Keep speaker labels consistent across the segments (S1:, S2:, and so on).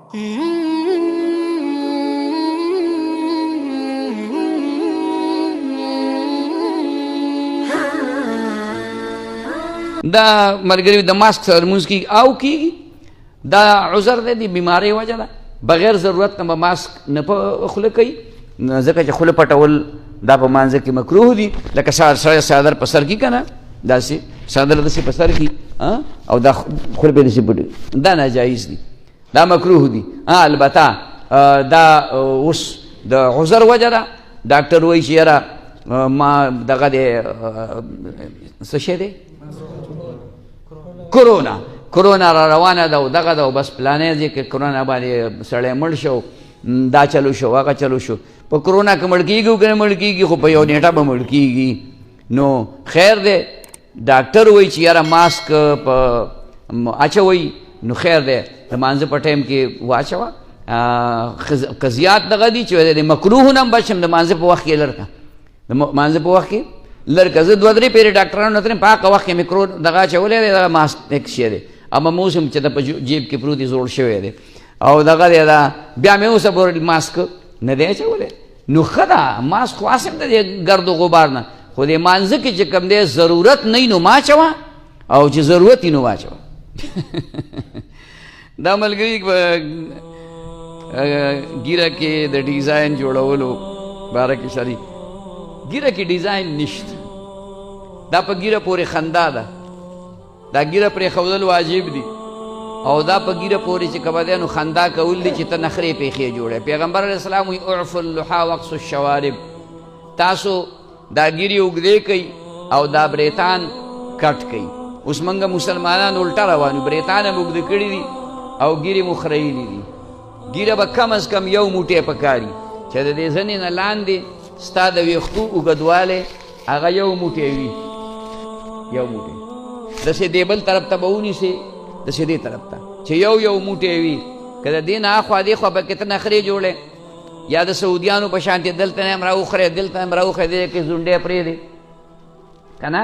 S1: دا ملګری د ماسک سره لمونځ کېږي او کېږي دا عذر دی د بیمارۍ وجه ده بغیر ضرورت نه به ماسک نه په خوله کوي ځکه چې خوله پټول دا په مانځه کې مکروه دي لکه سړی څادر په سر کي که نه داسې څادر داسې په سر کي او دا خوله پرې داسې پټوي دا ناجایز دي دا مکروه دي البته دا اوس د عذر وجه ده ډاکټر وایي چې یاره ما دغه دی څه شی دی کرونا را روانه ده او دغه ده او بس پلانې دی که کرونا باندې سړی مړ شو دا چلو شو هغه چلو شو په کرونا که مړ کېږي او که نه مړ کېږي خو په یو نیټه به مړ کېږي نو خیر دی ډاکټر وایي چې یاره ماسک په اچوئ نو خیر دی د مانځه په ټایم کې واچوه که زیات دغه دي چې د مکروه نه هم بچم د مانځه په وخت کې لر کړه د مانځه په وخت کې لر کړه زه دوه درې پیرې ډاکټرانو نه تلم په هغه وخت کې مکرو دغه اچولی دی دغه ماسک ایک شی دی اما مه اوس هم چې د په جیب کې پروت دی زوړ شوی دی او دغه دی دا بیا مې اوسه پورې ماسک نه دی اچولی نو ښه ده ماسک خو هسې هم د دې ګرد و غبار نه خو دې مانځه کې چې کوم دی ضرورت نه وي نو مه اچوه او چې ضرورت وي نو واچوه دا ملګري ګیره کې د ډیزاین جوړولو باره کې شری ګیره کې ډیزاین نشته دا په ګیره پورې خندا ده دا ګیره پرې ښودل واجب دي او دا په ګیره پورې چې کومه دی نو خندا کول دي چې ته نخرې پیښې جوړې پیغمبر علیه السلام وایي اعفوا اللحا واقصوا الشوارب تاسو دا ګیرې اوږدې کوئ او دا بریتان کټ کوئ اوس موږ مسلمانان الټه روان یو بریتان هم اوږده کړي دي او ګیرې مو خریلي دي ګیره به کم از کم یو موټی پکاري چې د دې زنې نه لاندې ستا د ویښتو اوږدوالی هغه یو موټی وي یو موټی داسې دې بل طرف ته به ونیسې داسې دې طرف ته چې یو موټی وي که د دې نه اخوا دې خوا پکې ته نخرې جوړې یا د سعودیانو په شانتې دلته نه هم راوخرې دلته هم راوخرې دې کې زونډې پرېږدې که نه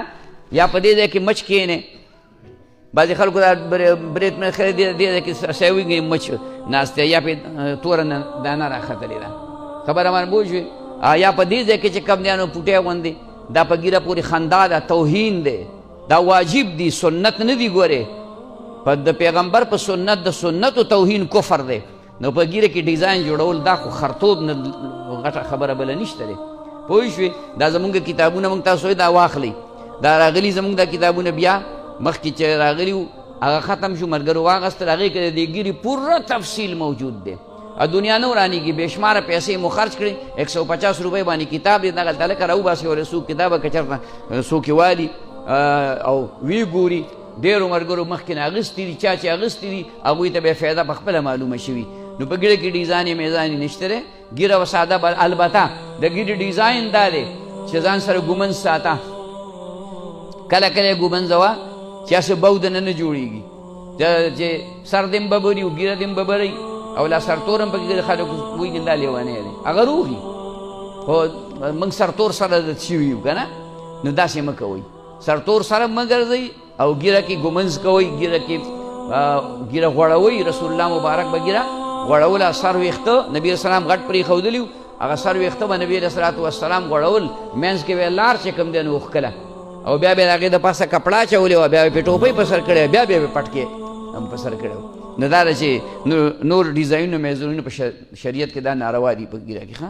S1: یا په دې ځای کې مچ کښېنې بعضې خلکو دا برېت مې خرې دې ځای کې سیوینګ مچ ناست یا پې توره دانه راختلې ده خبره باندې پوه شوې یا په دې ځای کې چې کوم دی نو پوټی غوندې دا په ګیره پورې خندا ده توهین دی دا واجب دی سنت نه دی ګورې په د پیغمبر په سنت د سنتو توهین کفر دی نو په ګیره کې ډیزاین جوړول دا خو خرطوب نه غټه خبره بله نشته دی پوه شوې دا زمونږ کتابونه موږ تاسو دا واخلئ دا راغلي زمونږ دا کتابونه بیا مخکې چې راغلي وو هغه ختم شو ملګرو واغستل هغې کې د دې ګیرې پوره تفصیل موجود دی دنیا نه ورانېږي بې شماره پیسې مو خرچ کړئ 150 روپۍ باندې کتاب دی دغلته لکه راوباسئ ولې څوک کتابه که چېرته څوک یې والي او وی ګوري ډېرو ملګرو مخکې نه اخیستي دي چا چې اخیستي دي هغوی ته بیا فایده په خپله معلومه شوي نو په ګیره کې ډیزاین یې میزان یې نشته دی ګیره و ساده البته د ګیرې ډیزاین دا دی چې ځان سره ګومنځ ساته کله کله یې ګومنځوه چې هسې بوده نه جوړېږي چې سر دې هم ببري او ګیره دې هم ببرئ او لا سرتور هم پکې خلک وایي دا لیونی دی هغه روغي خو موږ سرتور سره عادت شوي یو که نه نو داسې مه کوئ سرتور سره مه ګرځئ او ګیره کې ګومنځ کوئ ګیره کې ګیره غوړوئ رسول الله مبارک به ګیره غوړوله سر ویښته نبي اسلام غټ پرې ښودلي وو هغه سر ویښته به نبي علیه صلات وسلام غوړول منځ کې به یې لار چې کوم دی نو وښکله او بیا به یې د هغې د پاسه کپړه اچولې وه بیا به یې ټوپۍ په سر کړې بیا به یې پټکې هم په سر کړی نو دا ده چې نور ډیزاینونه میزونونه په شریعت کې دا ناروا دي په ګیره کې ښه